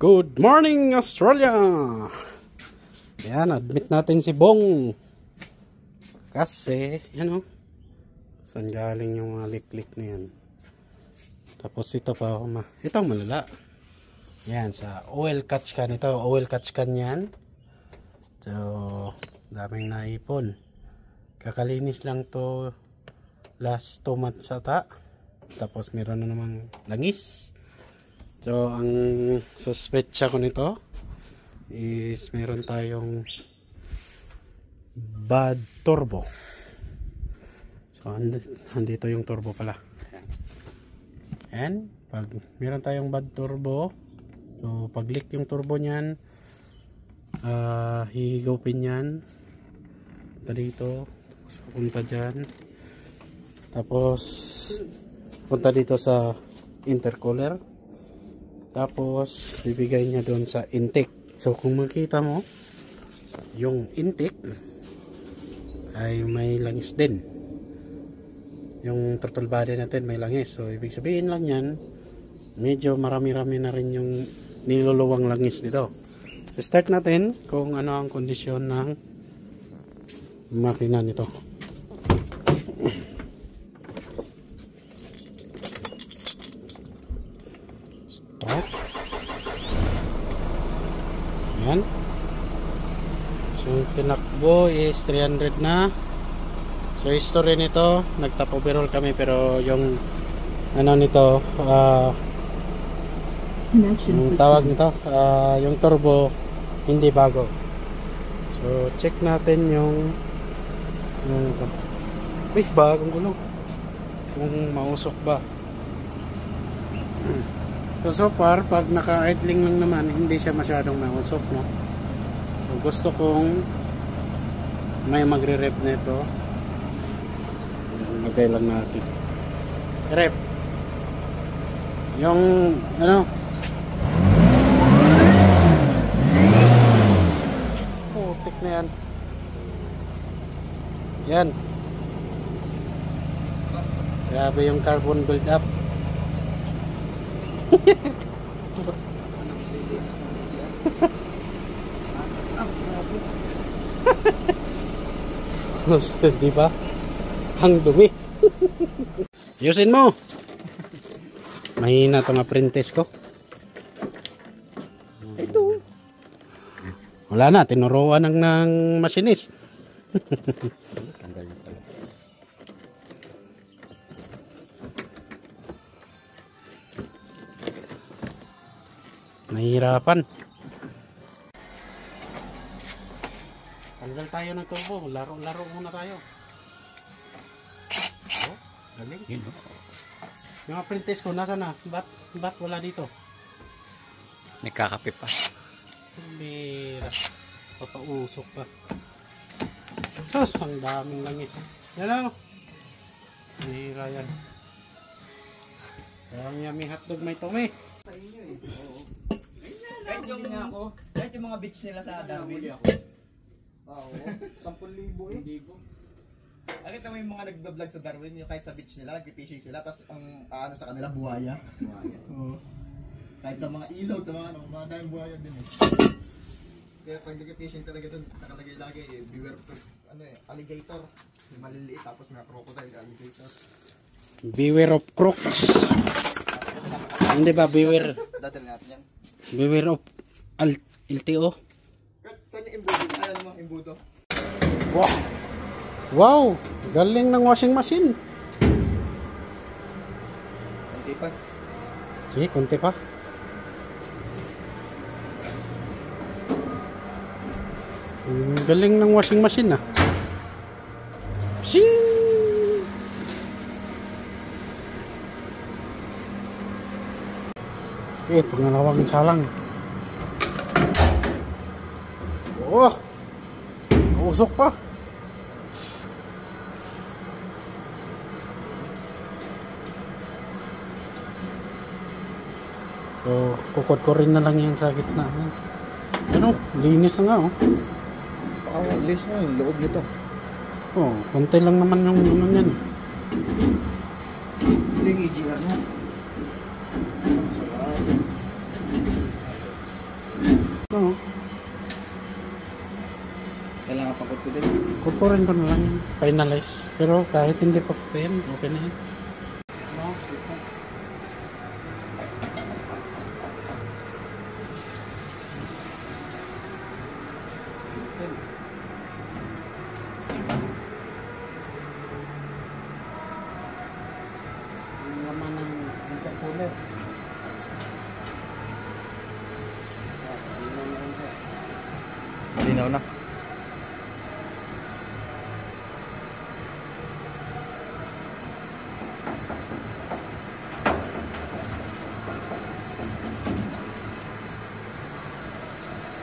Good morning, Australia! Yan, admit natin si Bong. Kasi, yan o. Saan galing yung mga lik-lik na yan. Tapos ito pa, ito malala. Yan, sa oil catch can ito. Oil catch can yan. So, daming naipon. Kakalinis lang to last 2 months ata. Tapos meron na namang langis. So, ang suspecha ko nito is meron tayong bad turbo. So, andito yung turbo pala. And, pag meron tayong bad turbo, so, pag leak yung turbo nyan, hihigupin yan. Punta dito, punta dyan. Tapos, punta dito sa intercooler. Tapos bibigay niya doon sa intake. So kung makita mo, yung intake ay may langis din. Yung throttle body natin may langis. So ibig sabihin lang yan, medyo marami-rami na rin yung niluluwang langis dito. So start natin kung ano ang kondisyon ng makina nito. Yan. So tinakbo is 300 na. So history nito, nagtap overall kami pero yung ano nito, yung tawag nito, yung turbo hindi bago. So check natin yung ito. Uy, bagong gulong. Kung mausok ba. So far, pag naka-idling lang naman, hindi siya masyadong mausok, no? So gusto kong may magre-rep nito. Lagay lang natin. Rep. Yung ano? Putik na yan. Yan. Grabe yung carbon build up. Di ba? Ang dumi. Ayusin mo. Mahina itong apprentice ko. Ito. Wala na, tinuruan ng machinist. Nahihirapan. Tanggal tayo ng turbo. Laro-laro muna tayo. Oh, galing. Yung apprentice ko, nasa na? Ba't wala dito? Nagkakape pa. Bira. Papausok pa. Sus, ang daming langis. Yan o. Bira yan. Parang yummy hotdog may tumi. Sa inyo eh. Oo. Kahit yung mga beach nila sa Darwin. Oo. 10,000 eh. Nakita mo yung mga nagbablog sa Darwin, yung kahit sa beach nila, nag-fishing sila, tapos ang ano sa kanila, buhaya. Oo. Kahit sa mga ilog, sa mga ano, mga daming buhaya din eh. Kaya pag nag-fishing talaga dun, nakalagay lagi eh, beware of, ano eh, alligator. Maliliit, tapos may crocodile, alligator. Beware of crooks. Hindi ba beware? Dadal natin yan. Beware of LTO. Saan yung imbudo? Alam mo, imbudo. Wow! Wow! Galing ng washing machine. Kunti pa. Sige, konti pa. Galing ng washing machine ah. Shing! Okay, pangalawang salang. Oh! Usok pa. So, kukod ko rin na lang yan sa gitna. Ano? Linis na nga oh. Linis na yung loob nito. Oh, konti lang naman yung ano yan. Ito yung EGR mo. Oo. Kailangan pakot ko din. Kukurin ko na lang yun. Finalize. Pero kahit hindi pa ito yan, okay na yan. Yung laman ng intercooler. Malinaw na.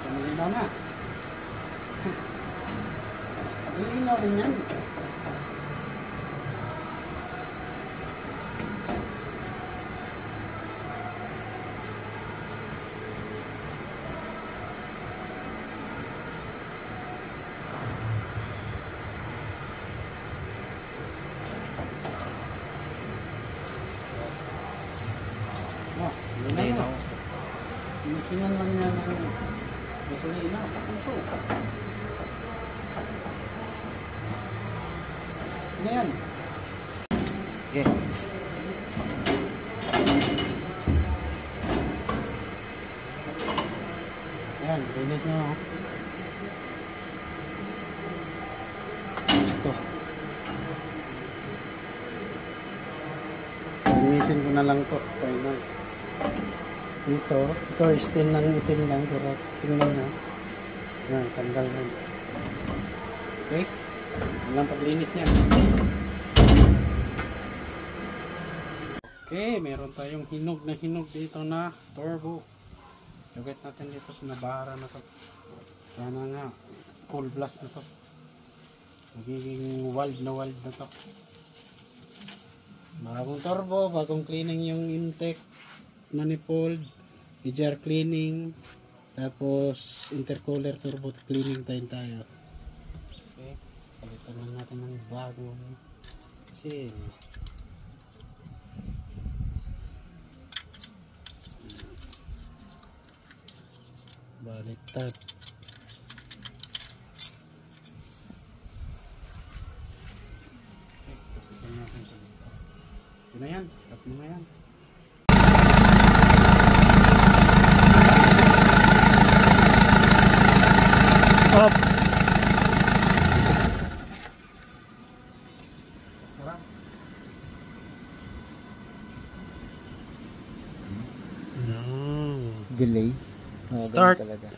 Malinaw na. Malinaw din yan. Malinaw. Masinan lang niya ng gasolina. Puso. Ano yan? Okay. Ayan, release na ako. Ito. Linisin ko na lang to. Final. Ito still lang itim lang. Pero tingnan nyo. Ayan, tanggal na. Okay? Yan lang paglinis niya. Okay, meron tayong hinog dito na turbo. Lugit natin dito sa nabara na to. Sana nga, full blast na to. Magiging wild na to. Bagong turbo, bagong cleaning yung intake, manifold, EGR cleaning, tapos intercooler turbo cleaning tayo. Okay, palitan lang natin ng bagong seal. Baliktad. Okay, tapusin natin siya dito. Ito na yan, tap mo na yan. Up! Sarap. Delay. Start. Talaga.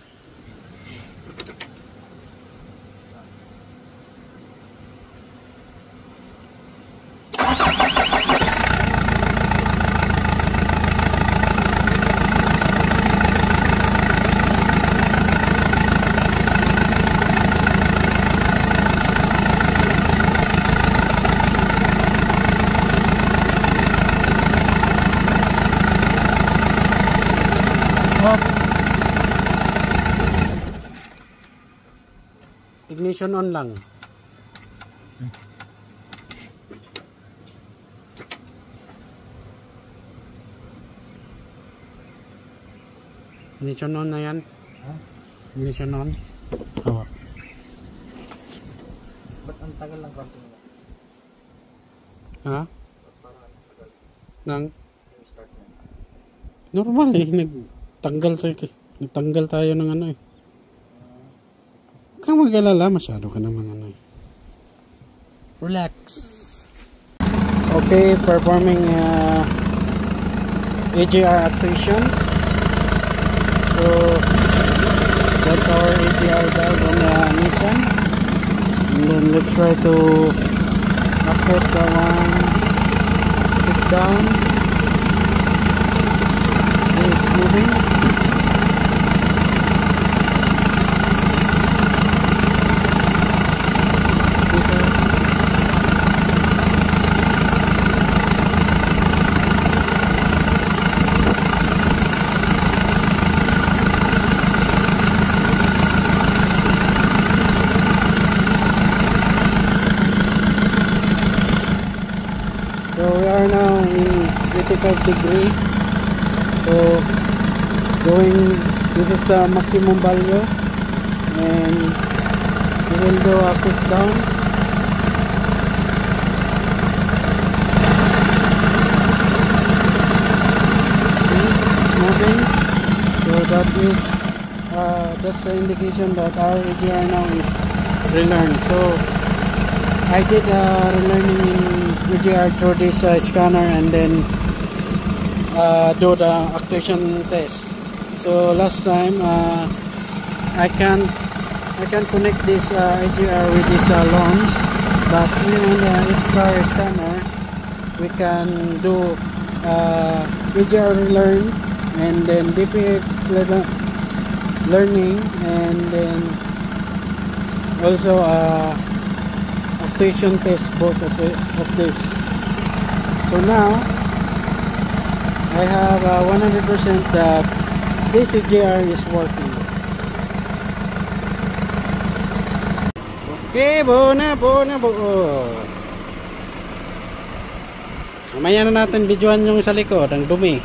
Ignition on lang. Ignition on na yan. Ignition on. Hawak. Ba't ang tagal ng cramping mo? Ha? Nang? Yung start mo. Normal eh. Nagtanggal tayo ng ano eh. Huwag kang mag-alala. Masyado ka naman ano eh. Relax. Okay, performing AGR actuation. So that's our AGR valve on the Nissan. And then let's try to upload the one kick down. See, it's moving. So we are now in 35 degrees. So going This is the maximum value, and we will do a quick down. See, it's moving. So that's the indication that our AGR now is relearned. So I did relearning in AGR through this scanner, and then do the actuation test. So last time I can connect this AGR with this launch, but here on the FCAR scanner we can do AGR relearn, and then DPF learning, and then also actuation test, both of this. So now I have 100% that this AGR is working. Okay, buo na. Mamaya na natin videoan yung sa likod, ang dumi.